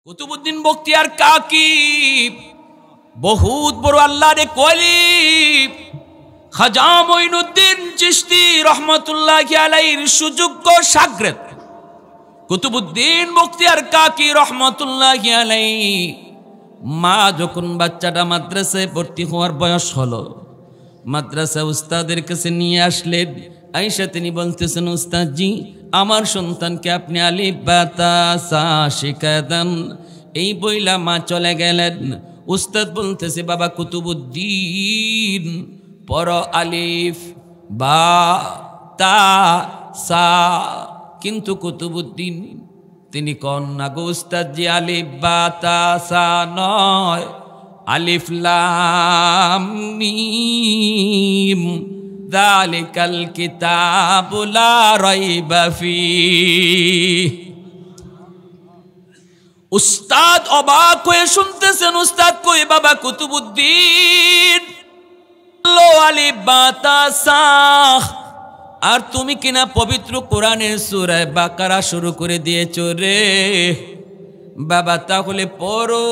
কুতুবউদ্দিন বখতিয়ার কাকি বহুত বড় আল্লাহর ওলি খাজা মঈনুদ্দিন চিশতি রহমাতুল্লাহি আলাইহির সুযোগ্য শাগরেদ কুতুবউদ্দিন বখতিয়ার কাকি রহমাতুল্লাহি আলাইহি মা যখন বাচ্চাটা মাদ্রাসায় ভর্তি হওয়ার বয়স হলো, মাদ্রাসা উস্তাদের কাছে নিয়ে আসলেন। আয়েশা তিনি বলতেছেন, উস্তাদজি আমার সন্তানকে আপনি আলিফ বা তা সা শিখায় দেন। এই বইলা মা চলে গেলেন। উস্তাদ বলতেছে, বাবা কুতুবউদ্দিন পড়ো আলিফ বা তা সা। কিন্তু কুতুবউদ্দিন তিনি কন না গো উস্তাদজি, আলিফ বা তা সা নয়, আলিফ লাম মিম যালিকাল কিতাবু লা রাইবা ফীহ। উস্তাদ অবাক হয়ে শুনতেছেন। উস্তাদ কই, বাবা কুতুবউদ্দিন লো আলিফ বা তা সা। আর তুমি কিনা পবিত্র কোরআনের সূরা বাকারা শুরু করে দিয়েছো রে বাবা, তাহলে পড়ো।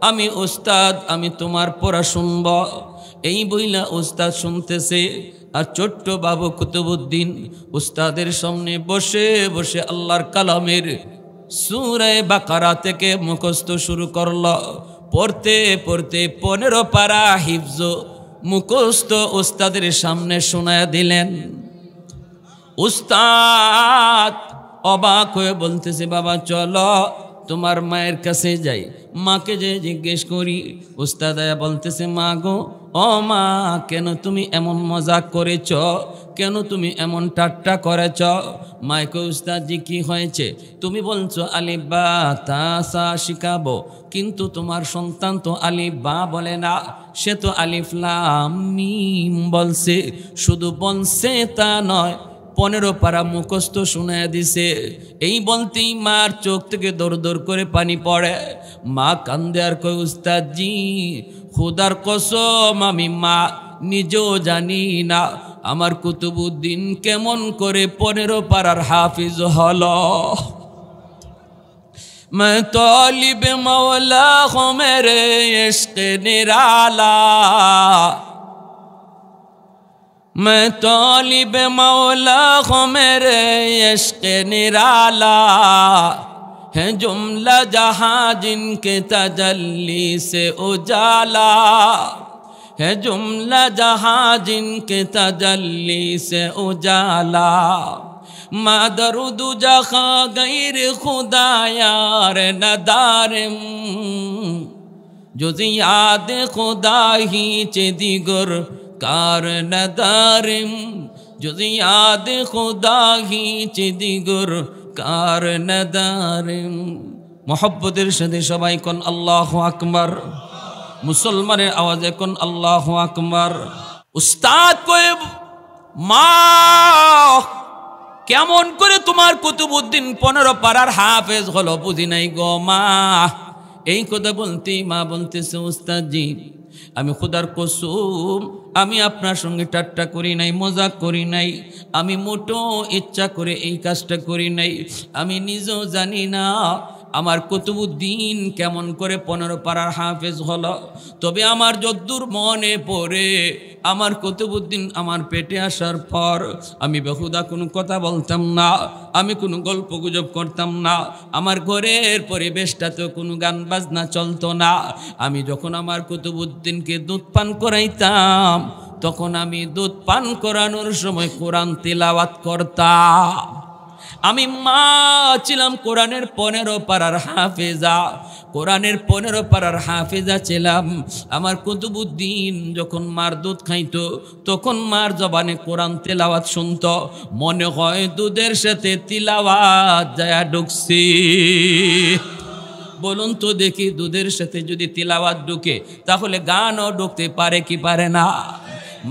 আমি উস্তাদ, আমি তোমার পড়া শুনব। এই বইলা উস্তাদ শুনতেছে, আর ছোট্ট বাবু কুতুবউদ্দিন উস্তাদের সামনে বসে বসে আল্লাহর কালামের সূরা বাকারা থেকে মুখস্থ শুরু করল। পড়তে পড়তে 15 পারা হিফজ মুখস্থ উস্তাদের সামনে শোনায়া দিলেন। উস্তাদ অবাক হয়ে বলতেছে, বাবা চলো তোমার মায়ের কাছে যাই, মাকে যে জিজ্ঞেস করি। উস্তাদ বলতেছে, মা গো, ও মা, কেন তুমি এমন মজাক করেছ, কেন তুমি এমন ঠাট্টা করেছ? মাইকে উস্তাদজি কি হয়েছে? তুমি বলছো আলিফ বা তা সা শিখাবো, কিন্তু তোমার সন্তান তো আলিফ বা বলে না, সে তো আলিফ লাম মিম বলছে। শুধু বলছে তা নয়, 15 পারা মুখস্থ শুনাইয়া দিছে। এই বলতেই মার চোখ থেকে দর দর করে পানি পড়ে। মা কান্দে আর কয়, উস্তাদজি খুদার কসম আমি মা নিজেও জানি না আমার কুতুবউদ্দিন কেমন করে 15 পারার হাফিজ হলো। मैं तालिब मौला हूँ मेरे इश्क निराला, मैं तालिब मौला हूँ मेरे इश्क निराला, है जुमला जहाँ जिनके तजल्ली से उजाला, है जुमला जहाँ जिनके तजल्ली से उजाला, मादरुद जखा गैर खुदा यार नदारम, जुज़ याद खुदा ही चे दिगर कार नदारम, जुज़ याद खुदा ही चे दिगर कार नदारम। मोहब्बतेर साथे सबाई कोन आल्लाहु আকবার, मुसलमानेर आवाजे कोन आल्लाहु আকবার। उस्ताद कोई मा কেমন করে তোমার কুতুবউদ্দিন 15 পারার হাফেজ হলো বুঝি নাই গো মা। এই কথা বলতেই মা বলতেছে, উস্তাদজি আমি খুদার কসম আমি আপনার সঙ্গে ঠাট্টা করি নাই, মজাক করি নাই, আমি মোটো ইচ্ছা করে এই কাজটা করি নাই। আমি নিজেও জানি না আমার কুতুবউদ্দিন কেমন করে 15 পারার হাফেজ হলো। তবে আমার যদ্দূর মনে পড়ে, আমার কুতুবউদ্দিন আমার পেটে আসার পর আমি বেহুদা কোনো কথা বলতাম না, আমি কোনো গল্প গুজব করতাম না, আমার ঘরের পরিবেশটাতেও কোনো গান বাজনা চলতো না। আমি যখন আমার কুতুবউদ্দিনকে দুধ পান করাইতাম, তখন আমি দুধ পান করানোর সময় কোরআন তিলাওয়াত করতাম। আমি মা ছিলাম কোরআনের 15 পারার হাফেজা, কোরআনের 15 পারার হাফেজা ছিলাম। আমার কুতুবউদ্দিন যখন মার দুধ খাইতো, তখন মার জবানে কোরআন তেলাওয়াত শুনতো, মনে হয় দুধের সাথে তিলাওয়াত যায় ঢুকছি। বলুন তো দেখি, দুধের সাথে যদি তিলাওয়াত ঢুকে তাহলে গানও ঢুকতে পারে কি পারে না?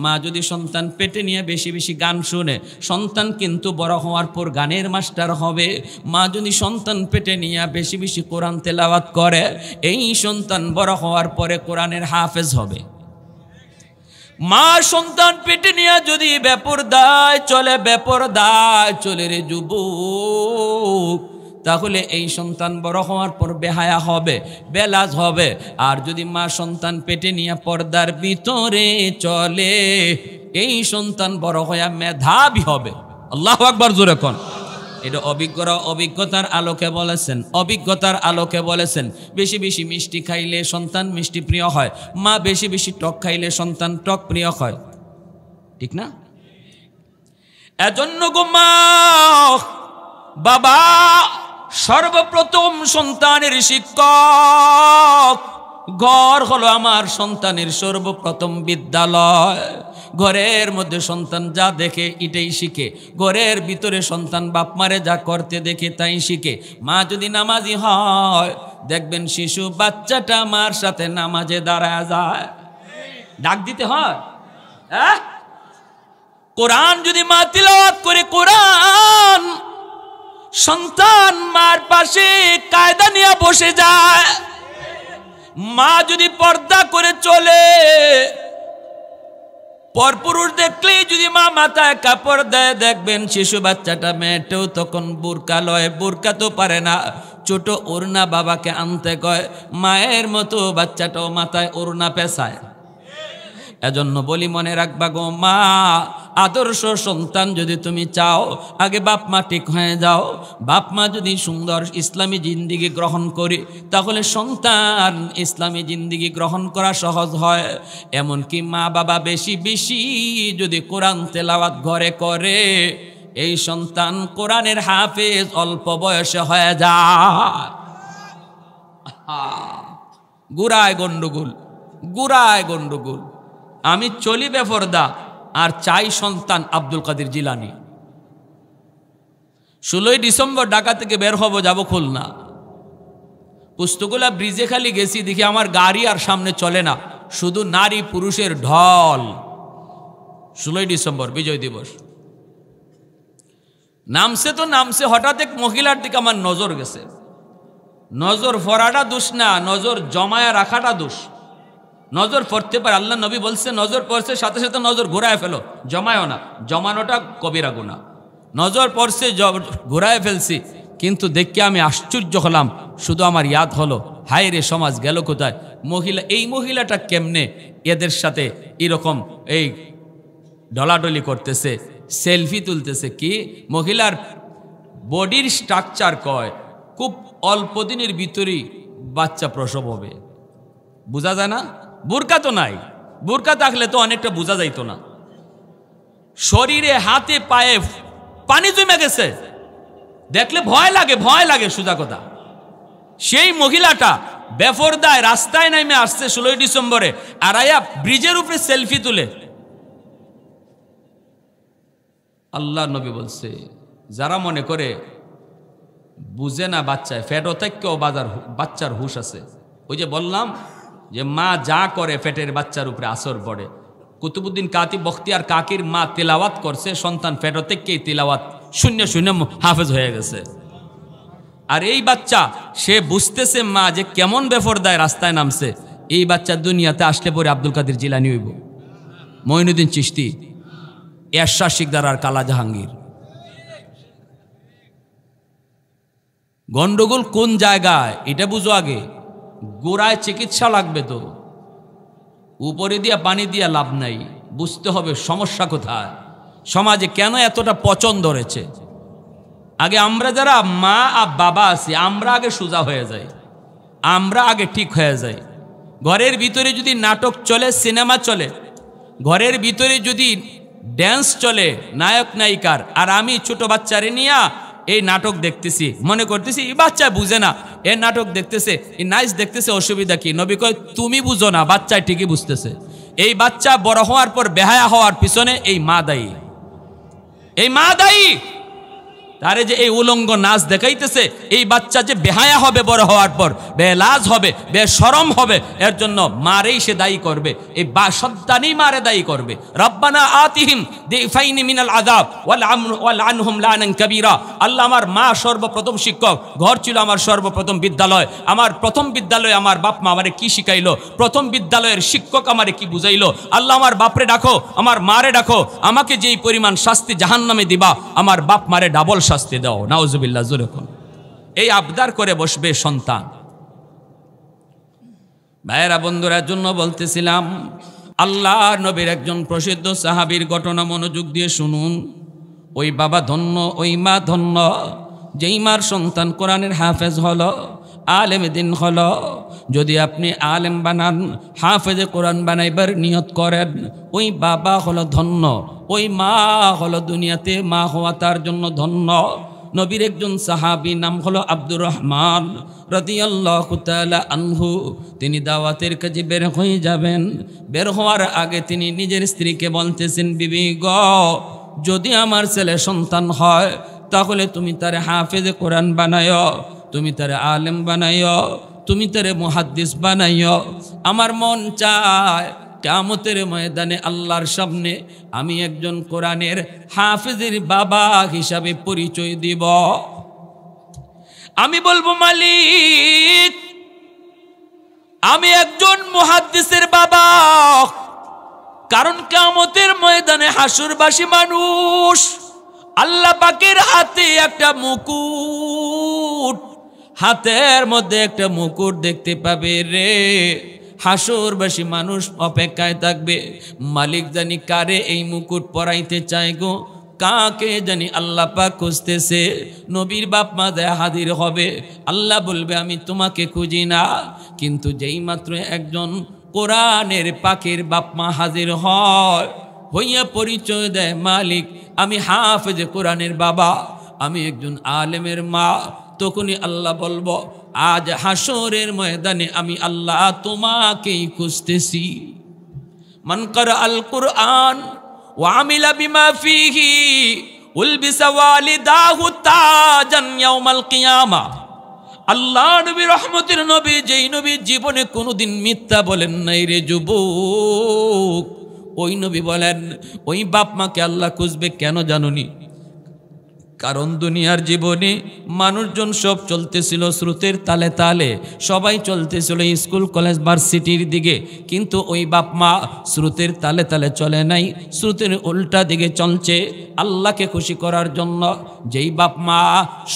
মা যদি সন্তান পেটে নিয়ে বেশি বেশি গান শুনে, সন্তান কিন্তু বড় হওয়ার পর গানের মাস্টার হবে। মা যদি সন্তান পেটে নিয়ে বেশি বেশি কোরআন তেলাওয়াত করে, এই সন্তান বড় হওয়ার পরে কোরআনের হাফেজ হবে। মা সন্তান পেটে নিয়ে যদি বেপরদায় চলে রে যুবক, তাহলে এই সন্তান বড় হওয়ার পর বেহায়া হবে, বেলাজ হবে। আর যদি মা সন্তান পেটে নিয়ে পর্দার ভিতরে চলে, এই সন্তান বড় হয়ে মেধাবী হবে। আল্লাহু আকবার, জোরে কোন। এটা অভিজ্ঞতার আলোকে বলেছেন, অভিজ্ঞতার আলোকে বলেছেন। বেশি বেশি মিষ্টি খাইলে সন্তান মিষ্টি প্রিয় হয়, মা বেশি বেশি টক খাইলে সন্তান টক প্রিয় হয়, ঠিক না? এজন্য গো মা বাবা সর্বপ্রথম সন্তানের শিক্ষক। ঘর হলো আমার সন্তানের সর্বপ্রথম বিদ্যালয়। ঘরের মধ্যে সন্তান যা দেখে এটাই শিখে, ঘরের ভিতরে সন্তান বাপ মারে যা করতে দেখে তাই শিখে। মা যদি নামাজি হয়, দেখবেন শিশু বাচ্চাটা মার সাথে নামাজে দাঁড়ায় যায়। ডাক দিতে হয়, হ্যাঁ? কোরআন যদি মা তিলাওয়াত করে কোরআন, সন্তান মার পাশে কায়দা নিয়ে বসে যায়। মা যদি পর্দা করে চলে, পরপুরুষ দেখলে যদি মা মাথায় কাপড় দেয়, দেখবেন শিশু বাচ্চাটা মেয়েটেও তখন বুরকা লয়, বুরকা তো পারে না, ছোট ওড়না বাবাকে আনতে কয়। মায়ের মতো বাচ্চাটাও মাথায় ওড়না পেঁচায়। এজন্য বলি মনে রাখবা গো মা, আদর্শ সন্তান যদি তুমি চাও, আগে বাপ মা ঠিক হয়ে যাও। বাপ মা যদি সুন্দর ইসলামী জিন্দিগি গ্রহণ করে, তাহলে সন্তান ইসলামী জিন্দিগি গ্রহণ করা সহজ হয়। এমনকি মা বাবা বেশি বেশি যদি কোরআন তেলাওয়াত ঘরে করে, এই সন্তান কোরআনের হাফেজ অল্প বয়সে হয়ে যায়। গুড়ায় গন্ডগোল, গুড়ায় গন্ডগোল। আমি চলি বেফরদা আর চাই সন্তান আব্দুল কাদের জিলানি। 16 ডিসেম্বর ঢাকা থেকে বের হব, যাব খুলনা। পুস্তকলা ব্রিজে খালি গেছি, দেখি আমার গাড়ি আর সামনে চলে না, শুধু নারী পুরুষের ঢল। 16 ডিসেম্বর বিজয় দিবস নামছে তো নামছে, হঠাৎ এক মহিলার দিকে আমার নজর গেছে। নজর ফরাটা দোষ না, নজর জমায়া রাখাটা দোষ। নজর পড়তে পারে, আল্লাহ নবী বলছে নজর পড়ছে সাথে সাথে নজর ঘুরায় ফেলো, জমায়ও না, জমানোটা কবিরা গুনাহ। নজর পড়ছে ঘুরায় ফেলছি, কিন্তু দেখে আমি আশ্চর্য হলাম। শুধু আমার ইয়াদ হলো, হায় রে সমাজ গেল কোথায়। মহিলা, এই মহিলাটা কেমনে এদের সাথে এরকম এই ডলাডলি করতেছে, সেলফি তুলতেছে। কি মহিলার বডির স্ট্রাকচার কয় খুব অল্প দিনের ভিতরেই বাচ্চা প্রসব হবে, বোঝা যায় না। বুরকা তো নাই, বুরকা থাকলে তো অনেকটা বোঝা যাইতো না। শরীরে হাতে পায়ে পানি জমে গেছে, দেখলে ভয় লাগে, ভয় লাগে সোজা কথা। সেই মহিলাটা বেফরদায় রাস্তায় নামে আসছে 16 ডিসেম্বরে, আর আয়া ব্রিজের উপরে সেলফি তুলে। আল্লাহ নবী বলছে, যারা মনে করে বুঝে না বাচ্চায় ফেটও থেকেও বাচ্চার হুশ আছে। ওই যে বললাম যে মা যা করে ফেটের বাচ্চার উপরে আসর পড়ে। কুতুবুদ্দিন কাতি বখতিয়ার কাকির মা তিলাওয়াত করছে, সন্তান ফেটও থেকেই তিলাওয়াত শূন্য শূন্য হাফেজ হয়ে গেছে। আর এই বাচ্চা সে বুঝতেছে মা যে কেমন বেফরদায় রাস্তায় নামছে। এই বাচ্চা দুনিয়াতে আসলে পরে আব্দুল কাদের জিলানী হইব, মঈনুদ্দিন চিশতি, এরশাদ শিকদার আর কালা জাহাঙ্গীর। গন্ডগোল কোন জায়গায় এটা বুঝো আগে। গোড়ায় চিকিৎসা লাগবে তো, উপরে দিয়া পানি দিয়া লাভ নাই। বুঝতে হবে সমস্যা কোথায়, সমাজে কেন এতটা পচন ধরেছে। আগে আমরা যারা মা আর বাবা আছি, আমরা আগে সোজা হয়ে যাই, আমরা আগে ঠিক হয়ে যাই। ঘরের ভিতরে যদি নাটক চলে, সিনেমা চলে, ঘরের ভিতরে যদি ড্যান্স চলে নায়ক নায়িকার, আর আমি ছোট বাচ্চারে নিয়া এই নাটক দেখতেছি, মনে করতেছি এই বাচ্চা বুঝে না, এর নাটক দেখতেছে, এই নাইস দেখতেছে, অসুবিধা কি? নবী কয় তুমি বুঝো না, বাচ্চায় ঠিকই বুঝতেছে। এই বাচ্চা বড় হওয়ার পর বেহায়া হওয়ার পিছনে এই মা দায়ী, এই মা দায়ী। তারে যে এই উলঙ্গ নাচ দেখাইতেছে, এই বাচ্চা যে বেহায়া হবে বড় হওয়ার পর, বেলাজ হবে, বেশরম হবে, এর জন্য মারেই সে দায়ী করবে, এই সন্তানই মারে দায়ী করবে। রব্বানা আতিহিম দিফাইনি মিনাল আযাব ওয়াল আনহুম লানান কাবীরা। আল্লাহ আমার মা সর্বপ্রথম শিক্ষক, ঘর ছিল আমার সর্বপ্রথম বিদ্যালয়। আমার প্রথম বিদ্যালয়ে আমার বাপ মা আমারে কি শিখাইলো, প্রথম বিদ্যালয়ের শিক্ষক আমারে কি বুঝাইলো। আল্লাহ আমার বাপরে ডাকো, আমার মারে ডাকো, আমাকে যেই পরিমাণ শাস্তি জাহান্নামে দিবা, আমার বাপ মারে ডাবল শাস্তি দাও। নাউজুবিল্লাহ, জোরে কোন। এই আবদার করে বসবে সন্তান। ভাইয়েরা বন্ধুরা জন্য বলতেছিলাম, আল্লাহ নবীর একজন প্রসিদ্ধ সাহাবীর ঘটনা মনোযোগ দিয়ে শুনুন। ওই বাবা ধন্য, ওই মা ধন্য, যেই মার সন্তান কোরআনের হাফেজ হলো, আলেম দিন হলো। যদি আপনি আলেম বানান, হাফেজে কোরআন বানাইবার নিয়ত করেন, ওই বাবা হলো ধন্য, ওই মা হলো দুনিয়াতে মা হওয়া তার জন্য ধন্য। নবীর একজন সাহাবী নাম হলো আব্দুর রহমান রাদিয়াল্লাহু তাআলা আনহু। তিনি দাওয়াতের কাজে বের হয়ে যাবেন। বের হওয়ার আগে তিনি নিজের স্ত্রীকে বলতেছেন, বিবি গো, যদি আমার ছেলে সন্তান হয় তাহলে তুমি তারে হাফেজে কোরআন বানায়ো, তুমি তারে আলেম বানায়ো, তুমি তারে মুহাদ্দিস বানাইও। আমার মন চায় কিয়ামতের ময়দানে আল্লাহর সামনে আমি একজন কোরআনের হাফেজের বাবা হিসাবে পরিচয় দিব। আমি বলবো, মালিক, আমি একজন মুহাদ্দিসের বাবা। কারণ কিয়ামতের ময়দানে হাসুরবাসী মানুষ আল্লাহ পাকের হাতে একটা মুকুট, হাতের মধ্যে একটা মুকুট দেখতে পাবে রে। হাসরবাসী মানুষ অপেক্ষায় থাকবে, মালিক জানি কারে এই মুকুট পরাইতে চায় গো, কাকে জানি আল্লাহ পাক খুঁজতেছে। নবীর বাপ মা দেয়া হাজির হবে, আল্লাহ বলবে আমি তোমাকে খুঁজি না। কিন্তু যেই মাত্র একজন কোরআনের পাখির বাপ মা হাজির হয়, হইয়া পরিচয় দেয়, মালিক আমি হাফেজে কোরআনের বাবা, আমি একজন আলেমের মা, তখনই আল্লাহ বলবো, আজ হাসরের ময়দানে আমি আল্লাহ তোমাকেই খুঁজতেছি। মান করা আল কুরআন ওয়া আমিলা বিমা ফিহি উলবিসা ওয়ালিদাহু তাজান ইয়াউমাল কিয়ামা। আল্লাহ নবী রহমতের নবী, যেই নবী জীবনে কোনোদিন মিথ্যা বলেন নাই রে যুবক, ওই নবী বলেন ওই বাপ মাকে আল্লাহ খুঁজবে। কেন জানুনি? কারণ দুনিয়ার জীবনে মানুষজন সব চলতেছিল স্রোতের তালে তালে, সবাই চলতেছিল স্কুল কলেজ ভার্সিটির দিকে, কিন্তু ওই বাপ মা স্রোতের তালে তালে চলে নাই, স্রোতের উল্টা দিকে চলছে আল্লাহকে খুশি করার জন্য। যেই বাপ মা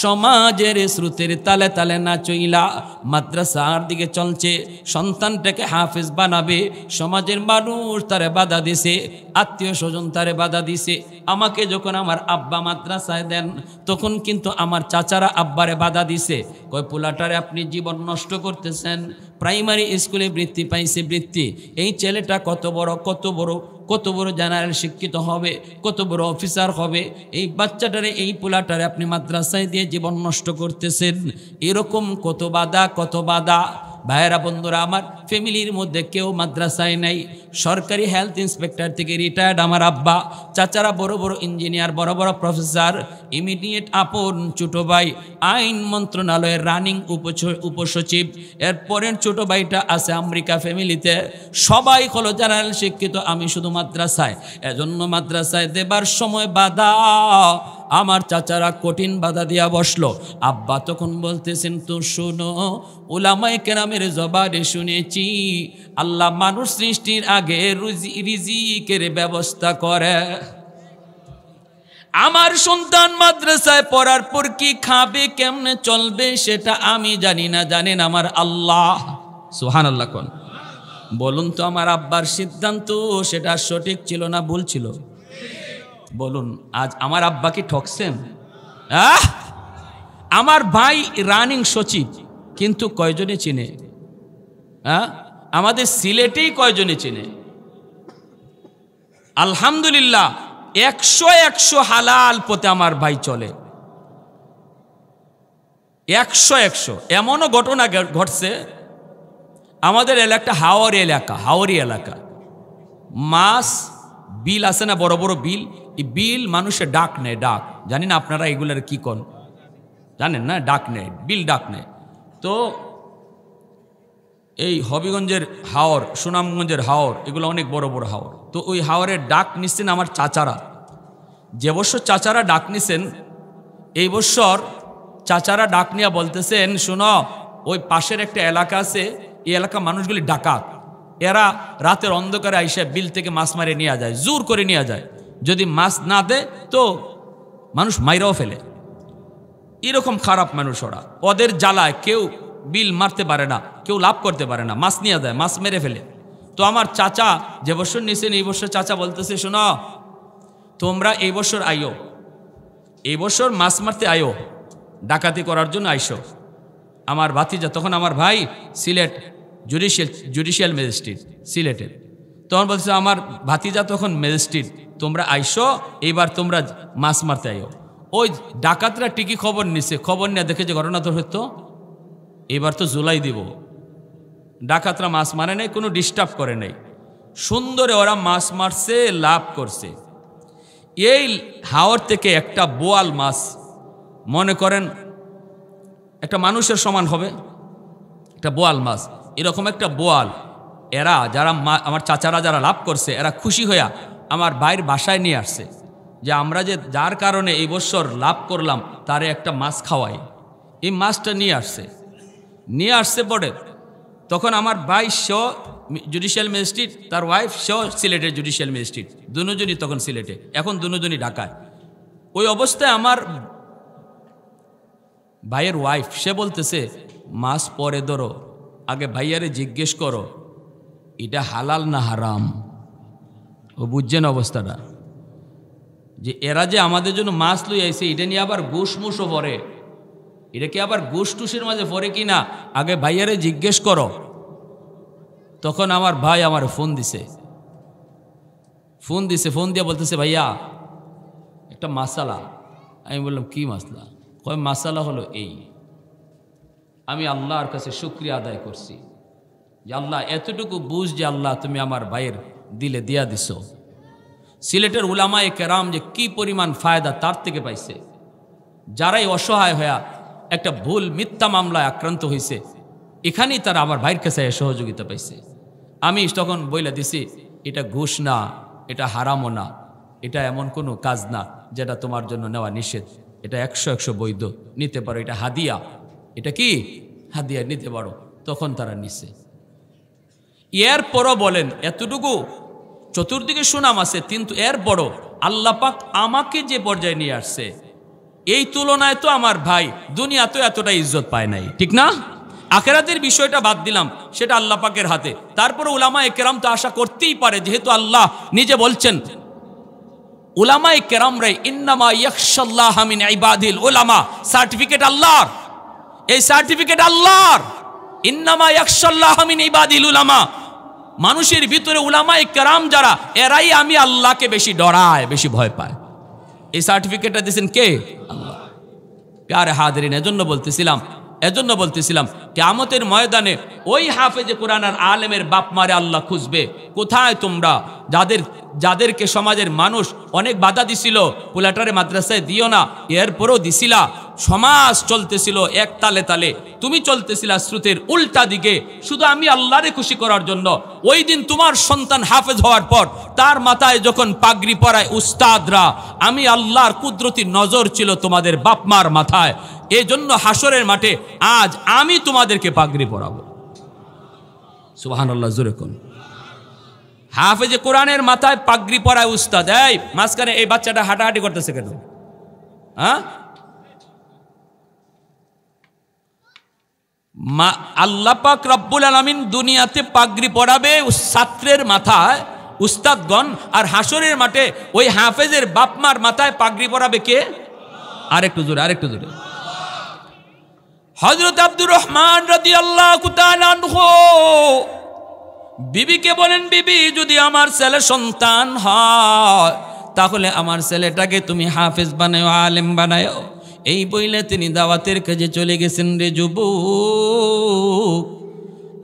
সমাজের স্রোতের তালে তালে না চইলা মাদ্রাসার দিকে চলছে, সন্তানটাকে হাফেজ বানাবে, সমাজের মানুষ তারে বাধা দিছে, আত্মীয় স্বজন তারে বাধা দিছে। আমাকে যখন আমার আব্বা মাদ্রাসায় দেন, তখন কিন্তু আমার চাচারা আব্বারে বাধা দিছে, কয় পোলাটারে আপনি জীবন নষ্ট করতেছেন, প্রাইমারি স্কুলে বৃত্তি পাইছে, বৃত্তি, এই ছেলেটা কত বড় জেনারেল শিক্ষিত হবে, কত বড় অফিসার হবে, এই বাচ্চাটারে এই পোলাটারে আপনি মাদ্রাসায় দিয়ে জীবন নষ্ট করতেছেন। এরকম কত বাধা। ভাইয়েরা বন্ধুরা, আমার ফ্যামিলির মধ্যে কেউ মাদ্রাসায় নাই। সরকারি হেলথ ইন্সপেক্টর থেকে রিটায়ার্ড আমার আব্বা, চাচারা বড় বড় ইঞ্জিনিয়ার, বড় বড় প্রফেসর, ইমিডিয়েট আপন ছোট ভাই আইন মন্ত্রণালয়ের রানিং উপসচিব, এরপরের ছোট ভাইটা আছে আমেরিকা ফ্যামিলিতে, সবাই হলো জেনারেল শিক্ষিত, আমি শুধু মাদ্রাসায়। এজন্য মাদ্রাসায় দেবার সময় বাধা, আমার চাচারা কঠিন বাধা দিয়া বসলো। আব্বা তখন বলতেছেন, তো শোনো, উলামায়ে কেরামের জবানে শুনেছি আল্লাহ মানুষ সৃষ্টির আগে রিজিকের ব্যবস্থা করে। আমার সন্তান মাদ্রাসায় পড়ার পর কি খাবে, কেমনে চলবে সেটা আমি জানি না, জানেন আমার আল্লাহ। সুবহানাল্লাহ কোন বলুন তো, আমার আব্বার সিদ্ধান্ত সেটা সঠিক ছিল না ভুল ছিল? বলুন, আজ আমার আব্বা কি ঠকছেন? আমার ভাই রানিং সচিব, কিন্তু কয়জনে চিনে? আমাদের সিলেটেই কয়জনে চিনে? আলহামদুলিল্লাহ 100 হালাল পথে আমার ভাই চলে, 100। এমনও ঘটনা ঘটছে, আমাদের এলাকা হাওড়ি এলাকা, মাছ বিল আছে না, বড় বড় বিল, এই বিল মানুষের ডাক নেয়, ডাক, জানি না আপনারা এগুলার কি কোন জানেন না, ডাক নেয়, বিল ডাক নেয়। তো এই হবিগঞ্জের হাওর, সুনামগঞ্জের হাওর, এগুলো অনেক বড় বড় হাওর। তো ওই হাওরের ডাক নিচ্ছেন আমার চাচারা। যে বছর চাচারা ডাক নিছেন, এই বছর চাচারা ডাক নিয়ে বলতেছেন, শোনো, ওই পাশের একটা এলাকা আছে, এই এলাকা মানুষগুলি ডাকাত, এরা রাতের অন্ধকারে আইসা বিল থেকে মাছ মারে নিয়ে যায়, জোর করে নিয়ে যায়, যদি মাছ না দেয় তো মানুষ মাইরাও ফেলে। এরকম খারাপ মানুষ ওরা, ওদের জ্বালায় কেউ বিল মারতে পারে না, কেউ লাভ করতে পারে না, মাছ নিয়ে দেয়, মাছ মেরে ফেলে। তো আমার চাচা যে বছর নিছেন এই বছর চাচা বলতেছে, শোনো তোমরা এই বছর আইও, এই বছর মাছ মারতে আইও, ডাকাতি করার জন্য আইসো। আমার ভাতিজা, তখন আমার ভাই সিলেট জুডিশিয়াল ম্যাজিস্ট্রেট সিলেটের, তখন বলছে আমার ভাতিজা তখন ম্যাজিস্ট্রেট, তোমরা আইসো, এইবার তোমরা মাছ মারতে আইও। ওই ডাকাতরা টিকি খবর নিছে, খবর নিয়ে দেখে যে ঘটনা তো হতো, এবার তো জুলাই দিব। ডাকাতরা মাছ মারে নাই, কোনো ডিস্টার্ব করে নাই, সুন্দরে ওরা মাছ মারছে, লাভ করছে। এই হাওর থেকে একটা বোয়াল মাছ, মনে করেন একটা মানুষের সমান হবে একটা বোয়াল মাছ, এরকম একটা বোয়াল এরা যারা আমার চাচারা যারা লাভ করছে, এরা খুশি হইয়া আমার ভাইয়ের বাসায় নিয়ে আসছে, যে আমরা যে যার কারণে এই বছর লাভ করলাম তারে একটা মাছ খাওয়াই। এই মাছটা নিয়ে আসছে পরে, তখন আমার ভাই জুডিশিয়াল ম্যাজিস্ট্রেট, তার ওয়াইফ সিলেটের জুডিশিয়াল ম্যাজিস্ট্রেট, দুজনই তখন সিলেটে, এখন দুজনই ঢাকায়। ওই অবস্থায় আমার ভাইয়ের ওয়াইফ সে বলতেছে, মাছ পরে ধরো, আগে ভাইয়ারে জিজ্ঞেস করো এটা হালাল না হারাম। ও বুঝছেন অবস্থাটা, যে এরা যে আমাদের জন্য মাছ লই আইছে, এটা নিয়ে আবার ঘুষমুষও পরে, এটা কি আবার ঘুষ টুসের মাঝে পরে কি না, আগে ভাইয়ারে জিজ্ঞেস করো। তখন আমার ভাই আমার ফোন দিছে, ফোন দিয়ে বলতেছে, ভাইয়া একটা মাসালা। আমি বললাম কি মাসলা? কয় মাসালা হলো এই, আমি আল্লাহর কাছে শুকরিয়া আদায় করছি যে আল্লাহ এতটুকু বুঝ যে আল্লাহ তুমি আমার ভাইয়ের দিলে দিয়া দিছ। সিলেটের উলামায়ে কেরাম যে কি পরিমাণ ফায়দা তার থেকে পাইছে, যারাই অসহায় হয়ে একটা ভুল মিথ্যা মামলায় আক্রান্ত হয়েছে, এখানেই তারা আমার ভাইয়ের কাছে সহযোগিতা পাইছে। আমি তখন বইলা দিছি, এটা ঘুষ না, এটা হারামও না, এটা এমন কোনো কাজ না যেটা তোমার জন্য নেওয়া নিষেধ, এটা 100 বৈধ, নিতে পারো, এটা হাদিয়া, এটা কি হাদিয়া, নিতে পারো। তখন তারা নিছে। এরপরও বলেন এতটুকু চতুর্দিকে সুনাম আছে, কিন্তু এরপরও আল্লাহ পাক আমাকে যে পর্যায়ে নিয়ে আসছে, এই তুলনায় তো আমার ভাই দুনিয়াতে এতটা ইজ্জত পায় নাই, ঠিক না? আখিরাতের বিষয়টা বাদ দিলাম, সেটা আল্লাহ পাকের হাতে। তারপরে উলামায়ে কেরাম তো আশা করতেই পারে, যেহেতু আল্লাহ নিজে বলছেন উলামায়ে কেরামরা ইন্নামা ইয়াখশাল্লাহ মিন ইবাদিল উলামা, সার্টিফিকেট আল্লাহর, এই সার্টিফিকেট আল্লাহর। ইন্নামা ইয়াখশাল্লাহ মিন ইবাদিল উলামা, মানুষের ভিতরে উলামায়ে কেরাম যারা, এরাই আমি আল্লাহকে বেশি ডরায়, বেশি ভয় পায়। এই সার্টিফিকেটটা দিয়েছেন কে? আল্লাহ। প্যারে হাজিরিন, এজন্য বলতেছিলাম কিয়ামতের ময়দানে ওই হাফেজে কোরআন আর আলেমের বাপ মারে আল্লাহ খুঁজবে, কোথায় তোমরা যাদেরকে সমাজের মানুষ অনেক বাধা দিছিল, পোলাটারে মাদ্রাসায় দিও না, এরপরও দিছিলা, সমাজ চলতেছিল এক তালে তালে, তুমি চলতেছিলা স্রোতের উল্টা দিকে, শুধু আমি আল্লাহরে খুশি করার জন্য। ওই দিন তোমার সন্তান হাফেজ হওয়ার পর তার মাথায় যখন পাগড়ি পরায় উস্তাদরা, আমি আল্লাহর কুদরতি নজর ছিল তোমাদের বাপ মার মাথায়। এই জন্য হাসরের মাঠে আজ আমি তোমাদেরকে পাগড়ি পরাবো। সুবহানাল্লাহ, জোরে কোন। হাফেজে কোরআনের মাথায় পাগড়ি পরায় উস্তাদ। এই মাঝখানে এই বাচ্চাটা হাঁটাহাঁটি করতেছে কেন? হ্যাঁ, আল্লাহ পাক রব্বুল আলামিন দুনিয়াতে পাগড়ি পরাবে ছাত্রের মাথায় উস্তাদগণ, আর হাসরের মাঠে ওই হাফেজের বাপমার মাথায় পাগড়ি পরাবে কে? আরেকটু জোরে। হযরত আব্দুর রহমান রাদিয়াল্লাহু তাআলা আনহু বিবিকে বলেন, বিবি যদি আমার ছেলে সন্তান হয় তাহলে আমার ছেলেটাকে তুমি হাফেজ বানাও, আলেম বানাও। এই বইলে তিনি দাওয়াতের কাজে চলে গেছেন রে যুবক।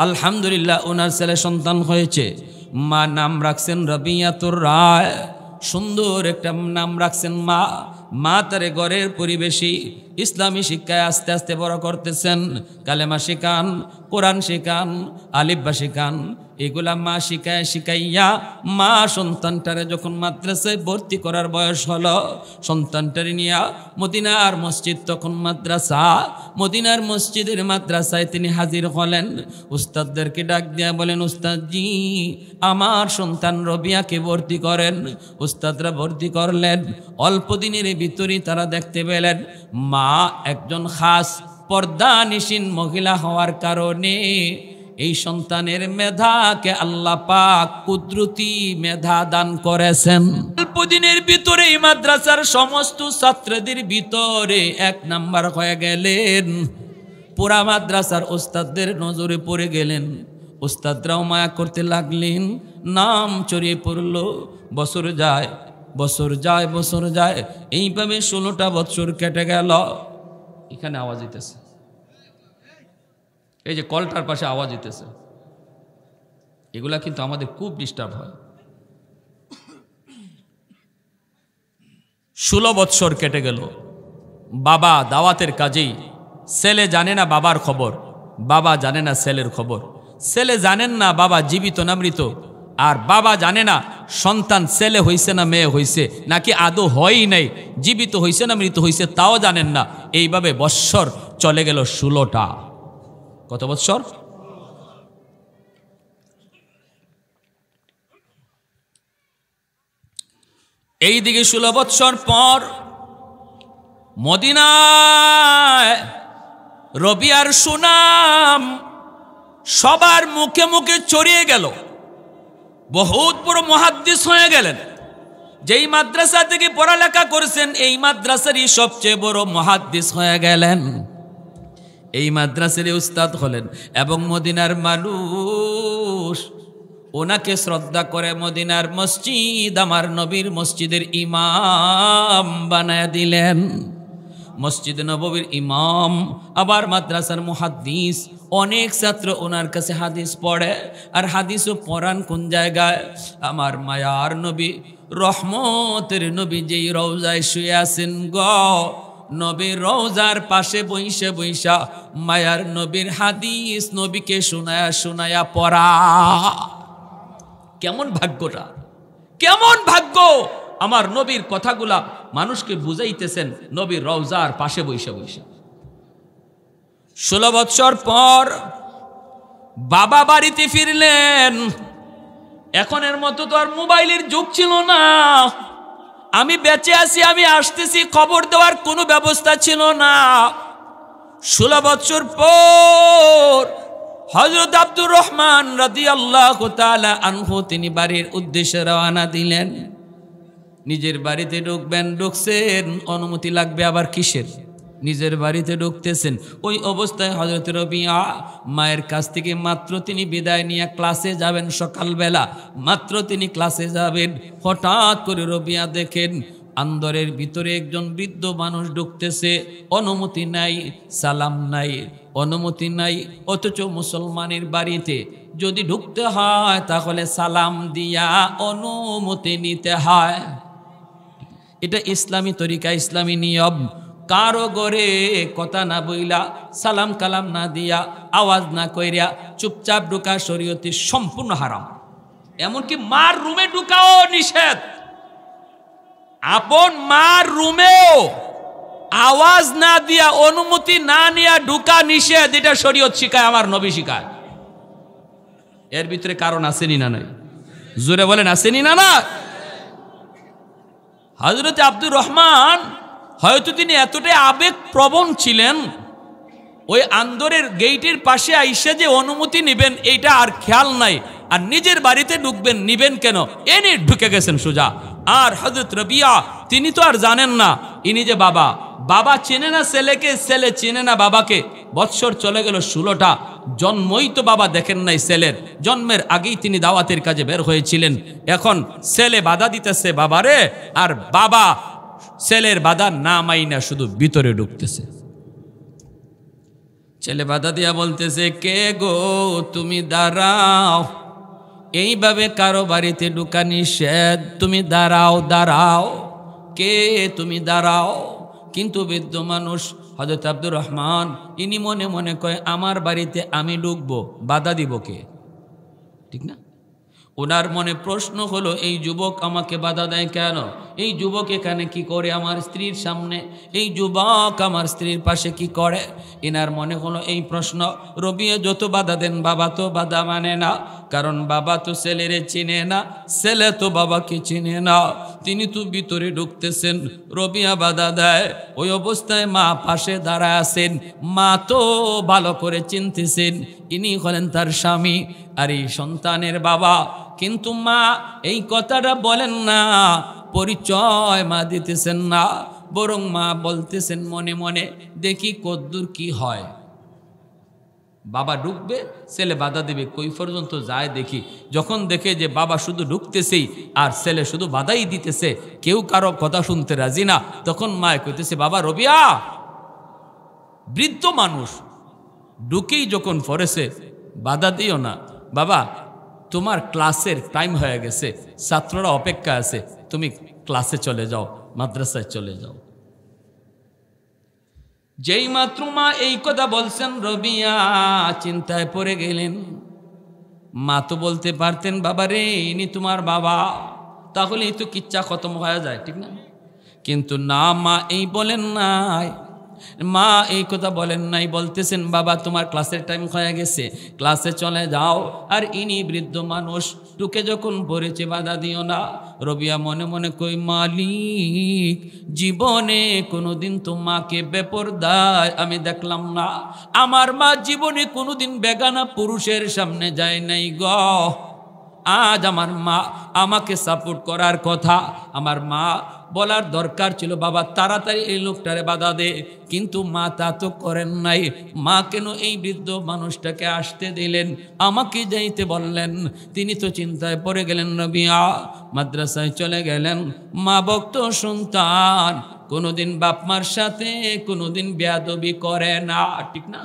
আলহামদুলিল্লাহ, ওনার ছেলে সন্তান হয়েছে। মা নাম রাখছেন রবিয়াতুর রায়, সুন্দর একটা নাম রাখছেন মা তারে ঘরের পরিবেশী ইসলামী শিক্ষায় আস্তে আস্তে বড় করতেছেন। কালেমা শিখান, কোরআন শিখান, আলিফবা শিখান, এগুলা মা শিখায় শিখাইয়া মা সন্তানটারে যখন মাদ্রাসায় ভর্তি করার বয়স হলো, সন্তানটারে নিয়া মদিনার মসজিদ তখন মাদ্রাসা, মদিনার মসজিদের মাদ্রাসায় তিনি হাজির হলেন। উস্তাদদেরকে ডাক দিয়া বলেন, উস্তাদজি আমার সন্তান রবিয়াকে ভর্তি করেন। উস্তাদরা ভর্তি করলেন। অল্প দিনের ভিতরেই তারা দেখতে পেলেন মা একজন খাস পর্দানিশীন মহিলা হওয়ার কারণে এই সন্তানের মেধাকে আল্লাহ পাক কুদরতি মেধা দান করেছেন। অল্প দিনের ভিতরে এই মাদ্রাসার সমস্ত ছাত্রদের ভিতরে 1 নাম্বার হয়ে গেলেন। পুরা মাদ্রাসার ওস্তাদদের নজরে পড়ে গেলেন। ওস্তাদরাও মায়া করতে লাগলেন, নাম ছড়িয়ে পড়ল। বছর যায় বছর যায় বছর যায়, এইভাবে 16টা বছর কেটে গেল। এখানে আওয়াজ হইতেছে, এই যে কলটার পাশে আওয়াজ হইতেছে, এগুলা কিন্তু আমাদের খুব ডিস্টার্ব হয়। 16 বছর কেটে গেল। বাবা দাওয়াতের কাজেই, ছেলে জানে না বাবার খবর, বাবা জানে না ছেলের খবর, ছেলে জানেন না বাবা জীবিত না মৃত, আর বাবা জানে না সন্তান ছেলে হইছে না মেয়ে হইছে, নাকি আদৌ হয়ই নাই, জীবিত হইছে না মৃত হইছে তাও জানেন না। এইভাবে বৎসর চলে গেল 16টা। কত বৎসর? এইদিকে 16 বৎসর পর মদিনায় রবিয়ার সুনাম সবার মুখে মুখে ছড়িয়ে গেল। বহুত বড় মুহাদ্দিস হয়ে গেলেন। যেই মাদ্রাসা থেকে পড়ালেখা করেছেন এই মাদ্রাসারই সবচেয়ে বড় মুহাদ্দিস হয়ে গেলেন। এই মাদ্রাসারই উস্তাদ হলেন এবং মদিনার মানুষ ওনাকে শ্রদ্ধা করে মদিনার মসজিদ আমার নবীর মসজিদের ইমাম বানায় দিলেন। মসজিদ নববীর ইমাম, আবার মাদ্রাসার মুহাদ্দিস। অনেক ছাত্র ওনার কাছে হাদিস পড়ে, আর হাদিসও পড়ান কোন জায়গায়? আমার মায়ার নবী রহমতের নবী যেই রওজায় শুয়ে আছেন নবীর রওজার পাশে বইসা বইসা মায়ার নবীর হাদিস নবীকে শোনায়া শোনায়া পড়া। কেমন ভাগ্যটা, কেমন ভাগ্য! আমার নবীর কথাগুলা মানুষকে বুঝাইতেছেন নবীর রওজার পাশে বইসা বইসা। 16 বছর পর বাবা বাড়িতে ফিরলেন। এখন এর মতো তো আর মোবাইলের যুগ ছিল না। আমি বেঁচে আছি, আমি আসতেছি খবর দেওয়ার কোনো ব্যবস্থা ছিল না। 16 বছর পর হযরত আব্দুর রহমান রাদিয়াল্লাহু তাআলা আনহু তিনি বাড়ির উদ্দেশ্যে রওনা দিলেন। নিজের বাড়িতে ঢুকবেন, ঢুকছেন, অনুমতি লাগবে আবার কিসের? নিজের বাড়িতে ঢুকতেছেন। ওই অবস্থায় হযরত রবিয়া মায়ের কাছ থেকে মাত্র তিনি বিদায় নিয়ে ক্লাসে যাবেন। সকালবেলা মাত্র তিনি ক্লাসে যাবেন, হঠাৎ করে রবিয়া দেখেন আন্দরের ভিতরে একজন বৃদ্ধ মানুষ ঢুকতেছে। অনুমতি নাই, সালাম নাই, অনুমতি নাই। অথচ মুসলমানের বাড়িতে যদি ঢুকতে হয় তাহলে সালাম দিয়া অনুমতি নিতে হয়। এটা ইসলামী তরিকা, ইসলামী নিয়ম। কারো ঘরে কথা না বইলা, সালাম কালাম না দিয়া, আওয়াজ না কইরা চুপচাপ ঢুকা শরীয়তে সম্পূর্ণ হারাম। এমনকি মার রুমে ঢুকাও নিষেধ। আপন মার রুমেও আওয়াজ না দিয়া, অনুমতি না নিয়া ঢুকা নিষেধ। এটা শরীয়ত শিখায়, আমার নবী শিখায়। এর ভিতরে কারণ আসেনি না নাই? জোরে বলেন, আসেনি না না? হযরত আব্দুর রহমান হয়তো তিনি এতটাই আবেগ প্রবণ ছিলেন, ওই আন্দরের গেইটের পাশে আইসা যে অনুমতি নিবেন এইটা আর খেয়াল নাই, আর নিজের বাড়িতে ঢুকবেন, নিবেন কেন এনে ঢুকে গেছেন সোজা। আর হযরত রবিয়া তিনি তো আর জানেন না ইনি যে বাবা, বাবা চেনে না ছেলেকে, ছেলে চেনে না বাবাকে। বৎসর চলে গেল 16টা। জন্মই তো বাবা দেখেন নাই ছেলের, জন্মের আগেই তিনি দাওয়াতের কাজে বের হয়েছিলেন। এখন ছেলে বাধা দিতেছে বাবারে, আর বাবা ছেলের বাধা না মাইনা শুধু ভিতরে ঢুকতেছে। ছেলে বাধা দিয়া বলতেছে, কে গো তুমি দাঁড়াও, এইভাবে কারো বাড়িতে ঢুকা নিষেধ, তুমি দাঁড়াও দাঁড়াও, কে তুমি দাঁড়াও। কিন্তু বৃদ্ধ মানুষ হযরত আব্দুর রহমান ইনি মনে মনে কয়, আমার বাড়িতে আমি ঢুকবো, বাধা দিব কে? ঠিক না? ওনার মনে প্রশ্ন হলো, এই যুবক আমাকে বাধা দেয় কেন? এই যুবক এখানে কি করে আমার স্ত্রীর সামনে? এই যুবক আমার স্ত্রীর পাশে কি করে? এনার মনে হলো এই প্রশ্ন। রবিয়া যত বাধা দেন, বাবা তো বাধা মানে না, কারণ বাবা তো ছেলেরে চিনে না, ছেলে তো বাবাকে চিনে না। তিনি তো ভিতরে ঢুকতেছেন, রবিয়া বাধা দেয়। ওই অবস্থায় মা পাশে দাঁড়ায় আছেন, মা তো ভালো করে চিনতেছেন ইনি হলেন তার স্বামী আর এই সন্তানের বাবা। কিন্তু মা এই কথাটা বলেন না, পরিচয় মা দিতেছেন না, বরং মা বলতেছেন মনে মনে, দেখি কদ্দূর কি হয়। বাবা ঢুকবে, ছেলে বাধা দেবে, কই পর্যন্ত যায় দেখি। যখন দেখে যে বাবা শুধু ঢুকতেছেই আর ছেলে শুধু বাধাই দিতেছে, কেউ কারো কথা শুনতে রাজি না, তখন মা কইতেছে, বাবা রবিয়া। বৃদ্ধ মানুষ ঢুকেই যখন পড়েছে, বাধা দিও না বাবা, তোমার ক্লাসের টাইম হয়ে গেছে, ছাত্ররা অপেক্ষা আছে, তুমি ক্লাসে চলে যাও, মাদ্রাসায় চলে যাও। যেই মাত্র মা এই কথা বলছেন, রবিয়া চিন্তায় পড়ে গেলেন। মা তো বলতে পারতেন, বাবা রে ইনি তোমার বাবা, তাহলে এই তো কিচ্ছা খতম হয়ে যায়, ঠিক না? কিন্তু না, মা এই বলেন নাই, মা এই কথা বলেন নাই, বলতেছেন বাবা তোমার ক্লাসের টাইম হয়ে গেছে, ক্লাসে চলে যাও। আর ইনি বৃদ্ধ মানুষ টুকে যখন পড়েছে, বাধা দিও না। রবিয়া মনে মনে কই, মালিক জীবনে কোনোদিন তো মাকে বেপরদায় আমি দেখলাম না, আমার মা জীবনে কোনোদিন বেগানা পুরুষের সামনে যায় নাই গ। আজ আমার মা আমাকে সাপোর্ট করার কথা, আমার মা বলার দরকার ছিল বাবা তাড়াতাড়ি এই লোকটারে বাধা দে, কিন্তু মা তা তো করেন নাই। মা কেন এই বৃদ্ধ মানুষটাকে আসতে দিলেন, আমাকে যাইতে বললেন? তিনি তো চিন্তায় পড়ে গেলেন। রবিয়া মাদ্রাসায় চলে গেলেন। মা ভক্ত সন্তান কোনোদিন বাপ মার সাথে কোনোদিন বেয়াদবি করে না, ঠিক না?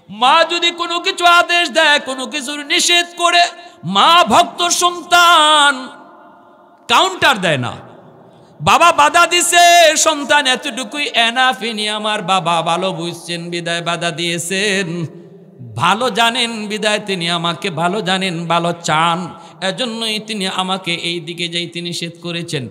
মা যদি কোনো কিছু আদেশ দেয়, কোনো কিছুর নিষেধ করে, মা ভক্ত সন্তান কাউন্টার দেয় না। বাবা বাধা দিছে, সন্তান এতটুকুই এনাফিনি, আমার বাবা ভালো বুঝছেন বিদায় বাধা দিয়েছেন, ভালো জানেন বিদায় তিনি আমাকে ভালো জানেন, ভালো চান, এজন্যই তিনি আমাকে এই দিকে যাইতে নিষেধ করেছেন।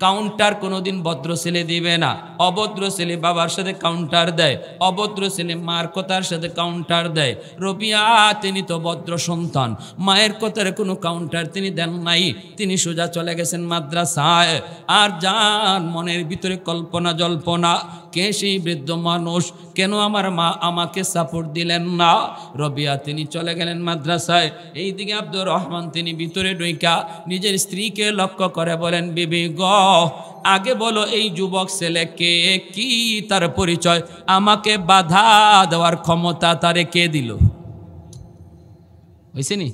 কাউন্টার কোনোদিন ভদ্র ছেলে দিবে না। অভদ্র ছেলে বাবার সাথে কাউন্টার দেয়, অভদ্র ছেলে মার কথার সাথে কাউন্টার দেয়। রবিয়া তিনি তো ভদ্র সন্তান, মায়ের কথার কোনো কাউন্টার তিনি দেন নাই। তিনি সোজা চলে গেছেন মাদ্রাসায়। আর যান মনের ভিতরে কল্পনা জল্পনা, কে সেই বৃদ্ধ মানুষ, কেন আমার মা আমাকে সাপোর্ট দিলেন না। রবিয়া তিনি চলে গেলেন মাদ্রাসায়। এইদিকে আব্দুর রহমান তিনি ভিতরে ঢুইকা নিজের স্ত্রীকে লক্ষ্য করে বলেন, বিবি গ আগে বলো এই যুবক ছেলেকে কি তার পরিচয়, আমাকে বাধা দেওয়ার ক্ষমতা তারে কে দিল? হয়েছে নি?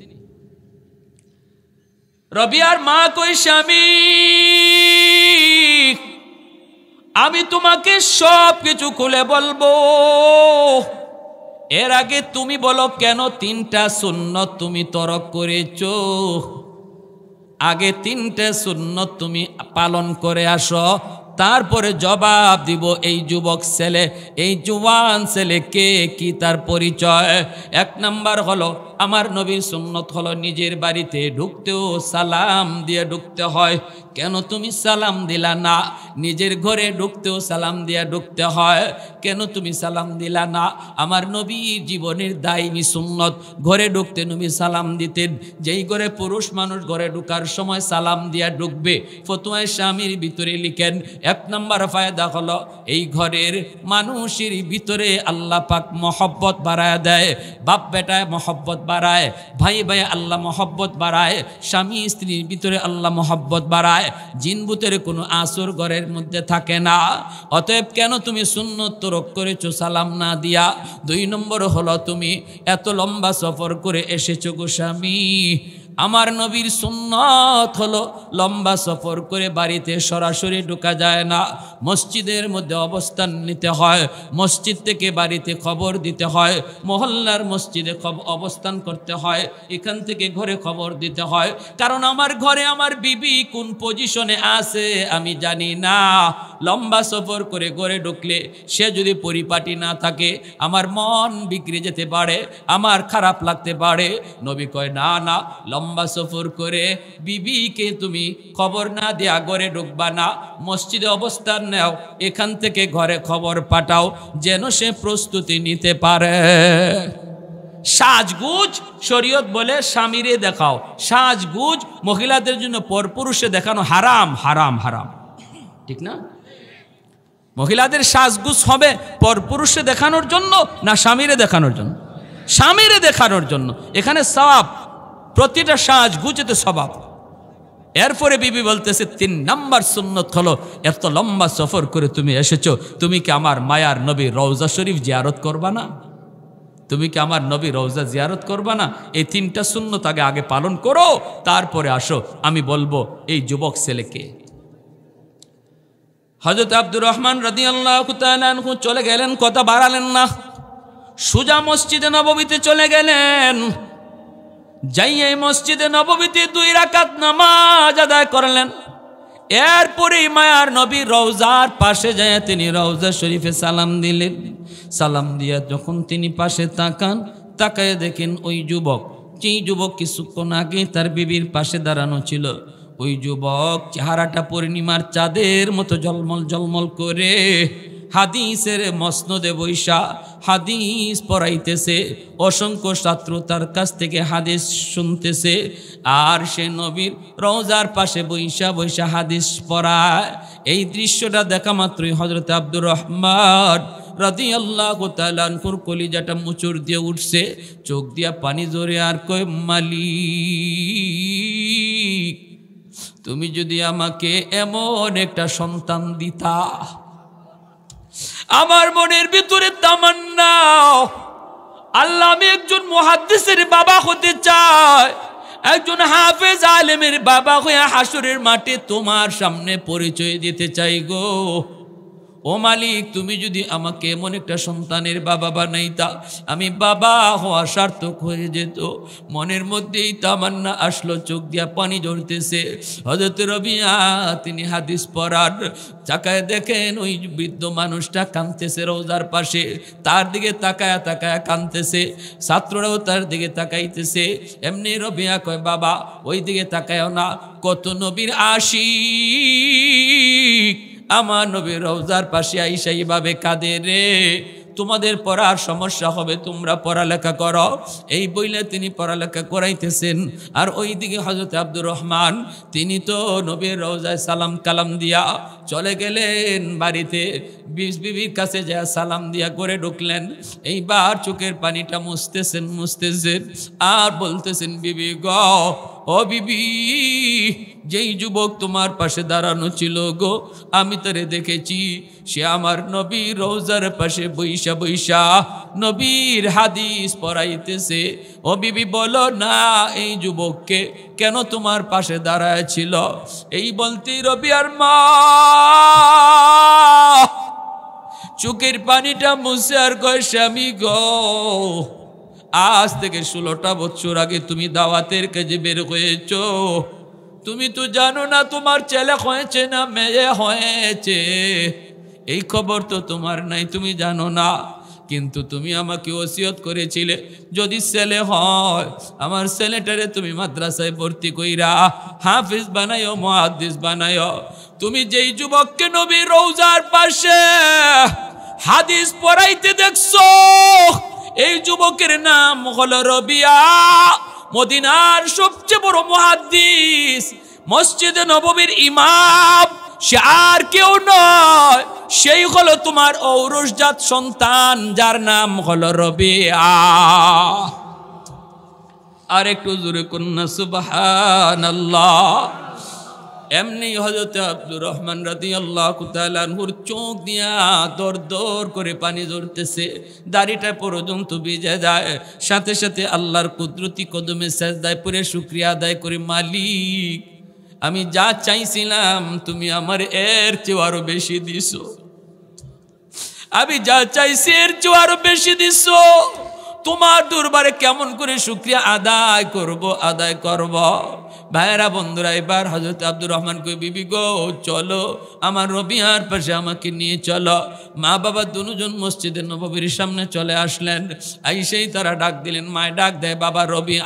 রবিয়ার মা কই, স্বামী আমি তোমাকে সব কিছু খুলে বলবো, এর আগে তুমি বলো কেন 3টা সুন্নত তুমি তরক করেছো? আগে 3টে সুন্নত তুমি পালন করে আসো, তারপরে জবাব দিব এই যুবক ছেলে, এই জওয়ান ছেলেকে কি তার পরিচয়। 1 নাম্বার হলো আমার নবীর সুন্নত হলো নিজের বাড়িতে ঢুকতেও সালাম দিয়ে ঢুকতে হয়। কেন তুমি সালাম দিলা না? নিজের ঘরে ঢুকতেও সালাম দিয়ে ঢুকতে হয়, কেন তুমি সালাম দিলা না? আমার নবীর জীবনের দায়নি সুন্নত, ঘরে ঢুকতে নবী সালাম দিতেন। যেই ঘরে পুরুষ মানুষ ঘরে ঢুকার সময় সালাম দিয়া ঢুকবে, ফতোয়ায়ে স্বামীর ভিতরে লিখেন 1 নাম্বার ফায়দা হলো এই ঘরের মানুষের ভিতরে আল্লাহ পাক মহব্বত বাড়ায় দেয়, বাপ বেটায় মহব্বত বাড়ায়, ভাই ভাই আল্লাহ মহব্বত বাড়ায়, স্বামী স্ত্রীর ভিতরে আল্লাহ মহব্বত বাড়ায়, জিনভূতের কোনো আসর ঘরের মধ্যে থাকে না। অতএব কেন তুমি সুন্নত তরক করেছো সালাম না দিয়া? 2 নম্বর হলো তুমি এত লম্বা সফর করে এসেছো গো স্বামী, আমার নবীর সুন্নত হলো লম্বা সফর করে বাড়িতে সরাসরি ঢোকা যায় না, মসজিদের মধ্যে অবস্থান নিতে হয়, মসজিদ থেকে বাড়িতে খবর দিতে হয়, মহল্লার মসজিদে অবস্থান করতে হয়, এখান থেকে ঘরে খবর দিতে হয়, কারণ আমার ঘরে আমার বিবি কোন পজিশনে আছে আমি জানি না। লম্বা সফর করে ঘরে ঢুকলে সে যদি পরিপাটি না থাকে আমার মন বিগড়ে যেতে পারে, আমার খারাপ লাগতে পারে। নবী কয় না না, লম্বা লম্বা সফর করে বিবিকে তুমি খবর না দেয়া ঘরে ঢুকবা না, মসজিদে অবস্থান নাও, এখান থেকে ঘরে খবর পাঠাও যেন সে প্রস্তুতি নিতে পারে। সাজগুজ শরীয়ত বলে স্বামীরে দেখাও, সাজগুজ মহিলাদের জন্য পরপুরুষে দেখানো হারাম হারাম হারাম, ঠিক না? মহিলাদের সাজগুজ হবে পরপুরুষে দেখানোর জন্য না স্বামীরে দেখানোর জন্য? স্বামীরে দেখানোর জন্য। এখানে সওয়াব, প্রতিটা সাজগুজেতে সওয়াব। এরপরে বিবি বলতেছে 3 নাম্বার সুন্নত হলো, এত লম্বা সফর করে তুমি এসেছো, তুমি কি আমার মায়ার নবী রওজা শরীফ জিয়ারত করবা না? তুমি কি আমার নবী রওজা জিয়ারত করবা না? এই 3টা সুন্নত আগে পালন করো, তারপরে আসো আমি বলবো এই যুবক ছেলেকে। হযরত আব্দুর রহমান রাদিয়াল্লাহু তাআলা আনহু চলে গেলেন, কথা বাড়ালেন না, সোজা মসজিদে নববীতে চলে গেলেন। যাইয়ে মসজিদে নববীতে 2 রাকাত নামাজ আদায় করলেন। এরপরে মায়ার নবী রওজার পাশে যায় তিনি রওজা শরীফে সালাম দিলেন। সালাম দিয়া যখন তিনি পাশে তাকান, তাকায় দেখেন ওই যুবক, যেই যুবক কিছুক্ষণ আগে তার বিবির পাশে দাঁড়ানো ছিল, ওই যুবক চেহারাটা পূর্ণিমার চাঁদের মতো ঝলমল ঝলমল করে হাদিসের মসনদে বৈশা হাদিস পড়াইতেছে। অসংখ্য ছাত্র তার কাছ থেকে হাদিস শুনতেছে, আর সে নবীর রওজার পাশে বৈশা বৈশা হাদিস পড়ায়। এই দৃশ্যটা দেখা মাত্রই হযরত আব্দুর রহমান রাদিয়াল্লাহু তাআলা আনহুর কলিজাটা মুচুর দিয়ে উঠছে, চোখ দিয়া পানি ঝরে, আর কয় মালিক, তুমি যদি আমাকে এমন একটা সন্তান দিতা। আমার মনের ভিতরে তামান্না, আল্লাহ আমি একজন মুহাদ্দিসের বাবা হতে চাই, একজন হাফেজ আলেমের বাবা হয়ে হাসরের মাঠে তোমার সামনে পরিচয় দিতে চাই গো। ও মালিক, তুমি যদি আমাকে এমন একটা সন্তানের বাবা বানাইতা, আমি বাবা হওয়া সার্থক হয়ে যেত। মনের মধ্যেই তামান্না আসলো, চোখ দিয়া পানি ঝরতেছে। হযরত রবিয়া তিনি হাদিস পড়ার, তাকায় দেখেন ওই বৃদ্ধ মানুষটা কাঁদতেছে রওজার পাশে, তার দিকে তাকায়া তাকায়া কাঁদতেছে, ছাত্ররাও তার দিকে তাকাইতেছে। এমনি রবিয়া কয়, বাবা ওই দিকে তাকায়ও না, কত নবীর আশিক আমার নবীর রওজার পাশে আইসা এইভাবে কাঁদে রে, তোমাদের পড়ার সমস্যা হবে, তোমরা পড়ালেখা করো। এই বইলে তিনি পড়ালেখা করাইতেছেন। আর ওইদিকে হযরত আব্দুর রহমান তিনি তো নবীর রওজায় সালাম কালাম দিয়া চলে গেলেন বাড়িতে, বিবির কাছে যা সালাম দিয়া করে ঢুকলেন। এইবার চোখের পানিটা মুছতেছেন আর বলতেছেন, বিবি গো, ও বিবি, যেই যুবক তোমার পাশে দাঁড়ানো ছিল গো, আমি তারে দেখেছি, সে আমার নবীর রওজার পাশে বৈশা বৈশা নবীর হাদিস পড়াইতেছে। ও বিবি বলো না, এই যুবককে কেন তোমার পাশে দাঁড়ায় ছিল? এই বলতেই রবিয়ার মা চোখের পানিটা মুছে আর কয়, স্বামী গো, আজ থেকে 16টা বছর আগে তুমি দাওয়াতের কাজে বের হয়েছ, তুমি তো জানো না তোমার ছেলে হয়েছে না মেয়ে হয়েছে, এই খবর তো তোমার নাই, তুমি জানো না। কিন্তু তুমি আমাকে ওসিয়ত করেছিলে, যদি ছেলে হয় আমার ছেলেটারে তুমি মাদ্রাসায় ভর্তি কইরা হাফিজ বানাইও, মুহাদ্দিস বানাইও। তুমি যেই যুবককে নবীর রওজার পাশে হাদিস পড়াইতে দেখছো, এই যুবকের নাম হলো রবিয়া, মদিনার সবচেয়ে বড় মুহাদ্দিস, মসজিদে নববীর ইমাম। সে আর কেউ নয়, সেই হলো তোমার ঔরসজাত সন্তান, যার নাম হলো রবিয়া। আর একটু জোরে কন্যা সুবহানাল্লাহ। এমনি হযরত আব্দুর রহমান রাদিয়াল্লাহু তাআলা আনহুর চোখ দিয়া দর দর করে পানি ঝরতেছে, দাড়িটা পর্যন্ত ভিজে যায়। সাথে সাথে আল্লাহর কুদরতি কদমে সাজদায় পড়ে শুকরিয়া আদায় করে, মালিক আমি যা চাইছিলাম তুমি আমার এর চেয়ে আরো বেশি দিছো, আমি যা চাইছি এর চেয়ে আরো বেশি দিছো। তোমার দরবারে কেমন করে শুকরিয়া আদায় করব। ভাইরা বন্ধুরা, এবার হযরত আব্দুর রহমান কই, বিবি গো চলো আমার রবিয়ার পাশে আমাকে নিয়ে চলো। মা বাবা দুজন মসজিদে নববীর সামনে চলে আসলেন। আইসেই তারা ডাক দিলেন, মায় ডাক দেয়, বাবা রবিয়া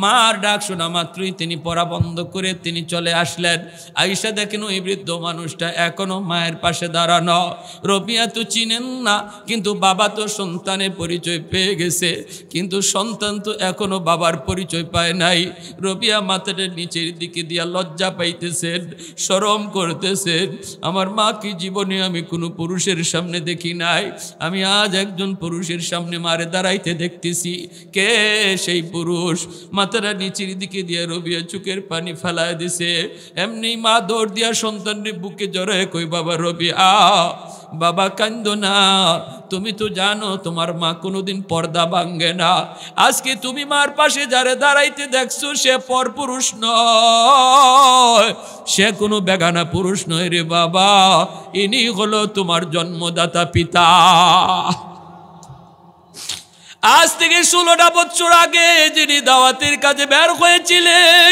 মার ডাক শোনা মাত্রই তিনি পড়া বন্ধ করে তিনি চলে আসলেন। আয়েশা দেখেন ওই বৃদ্ধ মানুষটা এখনো মায়ের পাশে দাঁড়ানো। রবিয়া তো চিনেন না, কিন্তু বাবা তো সন্তানের পরিচয় পেয়ে গেছে, কিন্তু সন্তান তো এখনো বাবার পরিচয় পায় নাই। রবিয়া মাথাটা নিচের দিকে দিয়া লজ্জা পাইতেছেন, শরম করতেছেন। আমার মা কি জীবনে আমি কোনো পুরুষের সামনে দেখি নাই, আমি আজ একজন পুরুষের সামনে মারে দাঁড়াইতে দেখতেছি। কে সেই পুরুষ? মাথাটা নিচের দিকে দিয়া রবিয়া চোখের পানি ফেলায় দিছে। এমনি মা দৌড় দিয়া সন্তানের বুকে জড়ায় কই, বাবা রবিয়া, বাবা কান্দো না, তুমি তো জানো তোমার মা কোনোদিন পর্দা ভাঙ্গে না। আজকে তুমি মার পাশে যারে দাঁড়াইতে দেখছো সে পরপুরুষ নয়, সে কোনো বেগানা পুরুষ নয় রে বাবা, ইনি হলো তোমার জন্মদাতা পিতা। আজ থেকে 16টা বছর আগে যিনি দাওয়াতের কাজে বের হয়েছিলেন,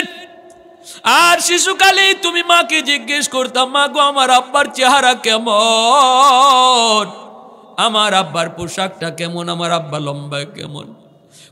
আর শিশুকালেই তুমি মাকে জিজ্ঞেস করতাম, মা গো আমার আব্বার চেহারা কেমন, আমার আব্বার পোশাকটা কেমন, আমার আব্বা লম্বা কেমন,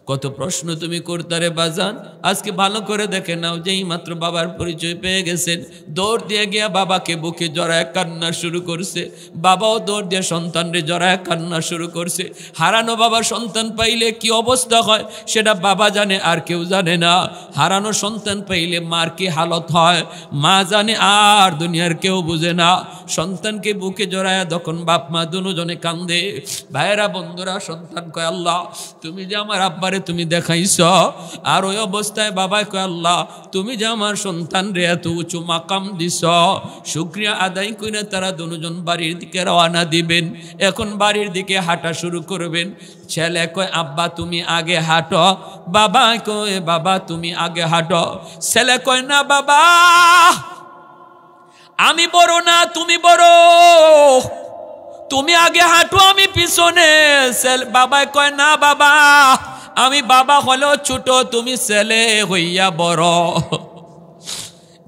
কত প্রশ্ন তুমি করতারে বাজান। আজকে ভালো করে দেখে নাও, যেই মাত্র বাবার পরিচয় পেয়ে গেছেন, দৌড় দিয়ে গিয়া বাবাকে বুকে জড়ায় কান্না শুরু করছে। বাবাও দৌড় দিয়ে সন্তানরে জড়ায় কান্না শুরু করছে। হারানো বাবা সন্তান পাইলে কি অবস্থা হয় সেটা বাবা জানে, আর কেউ জানে না। হারানো সন্তান পাইলে মার কি হালত হয় মা জানে, আর দুনিয়ার কেউ বুঝে না। সন্তানকে বুকে জড়ায় তখন বাপ মা দুজনে কান্দে। ভাইয়েরা বন্ধুরা, সন্তান কয়, আল্লাহ তুমি যে আমার আব্বার তুমি দেখাইছ। আর ওই অবস্থায় বাবা কয়, আল্লাহ তুমি যে আমার সন্তান রে এত উঁচু মাকাম দিছ, শুকরিয়া আদায় করে তারা দুজন বাড়ির দিকে রওনা দিবেন। এখন বাড়ির দিকে হাঁটা শুরু করবেন। ছেলে কয়, আব্বা তুমি আগে হাঁটো, বাবা কয়, বাবা তুমি আগে হাঁটো। ছেলে কয়, না বাবা আমি বড় না তুমি বড়, তুমি আগে হাঁটো আমি পিছনে। বাবা কয়, না বাবা আমি বাবা হলেও ছোট, তুমি ছেলে হইয়া বড়।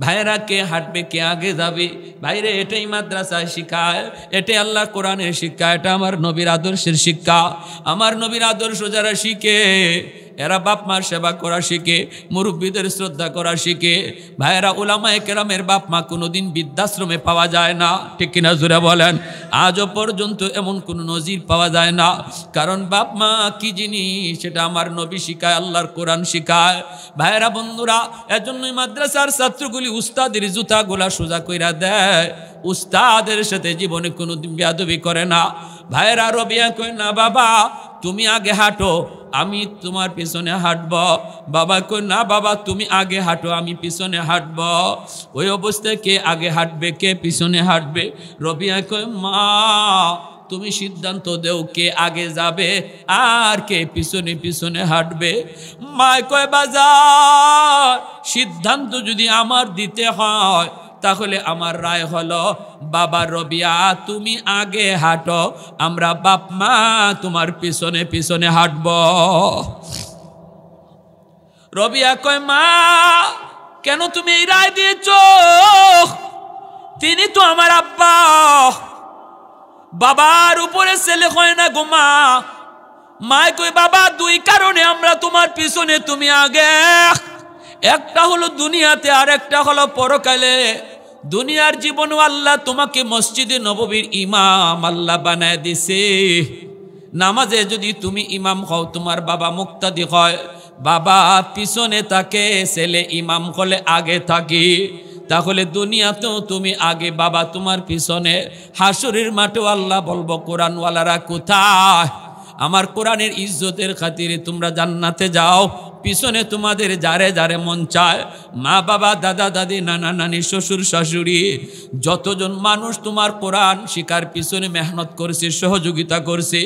ভাইরা কে হাঁটবে, কে আগে যাবে? ভাইরে এটাই মাদ্রাসায় শিখায়, এটাই আল্লাহ কোরআনের শিক্ষা, এটা আমার নবীর আদর্শের শিক্ষা। আমার নবীর আদর্শ যারা শিখে এরা বাপ মার সেবা করা শিখে, মুরব্বীদের শ্রদ্ধা করা শিখে। ভাইয়েরা, উলামায়ে কেরামের বাপ মা কোনোদিন বৃদ্ধাশ্রমে পাওয়া যায় না, ঠিক কিনা জোরে বলেন? আজও পর্যন্ত এমন কোনো নজির পাওয়া যায় না। কারণ বাপ মা কি জিনিস সেটা আমার নবী শিখায়, আল্লাহর কোরআন শিখায়। ভাইয়েরা বন্ধুরা, এজন্যই মাদ্রাসার ছাত্রগুলি উস্তাদের জুতাগুলা সোজা কইরা দেয়, উস্তাদের সাথে জীবনে কোনোদিন বেয়াদবি করে না। ভাইয়েরা, রবিয়া কই, না বাবা তুমি আগে হাঁটো আমি তোমার পিছনে হাঁটব। বাবা কই, না বাবা তুমি আগে হাঁটো আমি পিছনে হাঁটব। ওই অবস্থায় কে আগে হাঁটবে, কে পিছনে হাঁটবে? রবিয়া কই, মা তুমি সিদ্ধান্ত দেও কে আগে যাবে আর কে পিছনে পিছনে হাঁটবে। মা কয়, বাজার সিদ্ধান্ত যদি আমার দিতে হয় তাহলে আমার রায় হলো, বাবা রবিয়া তুমি আগে হাঁটো, আমরা বাপ মা তোমার পিছনে পিছনে হাঁটব। রবিয়া কয়, মা কেন তুমি এই রায় দিয়েছ? তিনি তো আমার আব্বা, বাবার উপরে ছেলে হয় না গো মা। মায় কই, বাবা দুই কারণে আমরা তোমার পিছনে তুমি আগে। একটা হলো দুনিয়াতে, আর একটা হলো পরকালে। দুনিয়ার জীবনও আল্লাহ তোমাকে মসজিদে নববীর ইমাম আল্লাহ বানায় দিছে। নামাজে যদি তুমি ইমাম হও, তোমার বাবা মুক্তাদি হয়, বাবা পিছনে থাকে, ছেলে ইমাম হলে আগে থাকে। তাহলে দুনিয়াতেও তুমি আগে, বাবা তোমার পিছনে। হাসরের মাঠেও আল্লাহ বলবো, কোরআনওয়ালারা কোথায়? আমার কোরআনের ইজ্জতের খাতিরে তোমরা জান্নাতে যাও, পিছনে তোমাদের যারে যারে মন চায়, মা বাবা দাদা দাদি নানা নানি শ্বশুর শাশুড়ি যতজন মানুষ তোমার কোরআন শিকার পিছনে মেহনত করছে, সহযোগিতা করছে,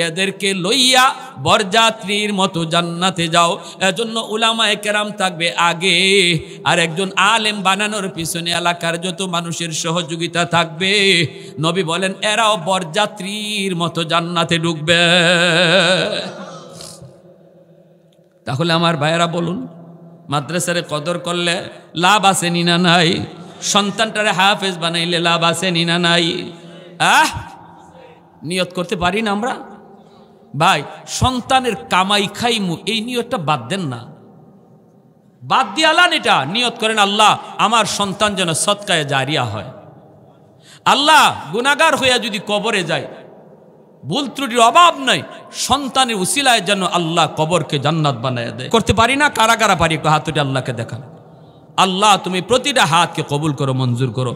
এদেরকে লইয়া বরযাত্রীর মতো জান্নাতে যাও। এজন্য উলামায়ে কেরাম থাকবে আগে, আর একজন আলেম বানানোর পিছনে এলাকার যত মানুষের সহযোগিতা থাকবে। নবী বলেন এরাও বরযাত্রীর মতো জান্নাতে ঢুকবে। তাহলে আমার ভাইয়েরা বলুন, মাদ্রাসারে কদর করলে লাভ আছে নি না নাই? সন্তানটারে হাফেজ বানাইলে লাভ আছে নি না নাই? নিয়ত করতে পারি না আমরা? ভাই সন্তানের কামাই খাইমু এই নিয়তটা বাদ দেন না। বাদ দিয়ে আলান, এটা নিয়ত করেন আল্লাহ আমার সন্তান যেন সদকায়ে জারিয়া হয়। আল্লাহ গুনাহগার হইয়া যদি কবরে যায়, ভুল ত্রুটির অভাব নাই, সন্তানের উসিলায় যেন আল্লাহ কবরকে জান্নাত বানায় দেয়। করতে পারি না, কারা কারা পারি একটু হাত উঠে আল্লাহকে দেখান। আল্লাহ তুমি প্রতিটা হাতকে কবুল করো, মঞ্জুর করো।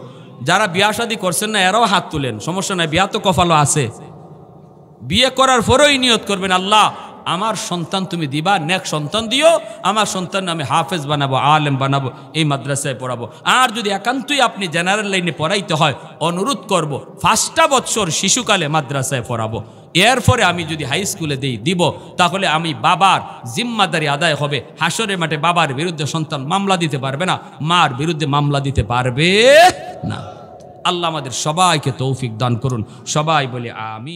যারা বিয়া শাদী করছেন না এরাও হাত তুলেন, সমস্যা নাই, বিয়া তো কপালও আছে। বিয়ে করার পরেই নিয়ত করবেন আল্লাহ আমার সন্তান তুমি দিবা, নেক সন্তান দিও, আমার সন্তান আমি হাফেজ বানাবো, আলেম বানাবো, এই মাদ্রাসায় পড়াবো। আর যদি একান্তই আপনি জেনারেল লাইনে পড়াইতে হয়, অনুরোধ করব 5টা বছর শিশুকালে মাদ্রাসায় পড়াবো, এরপরে আমি যদি হাই স্কুলে দিব, তাহলে আমি বাবার জিম্মাদারি আদায় হবে। হাসরের মাঠে বাবার বিরুদ্ধে সন্তান মামলা দিতে পারবে না, মার বিরুদ্ধে মামলা দিতে পারবে না। আল্লাহ আমাদের সবাইকে তৌফিক দান করুন, সবাই বলে আমিন।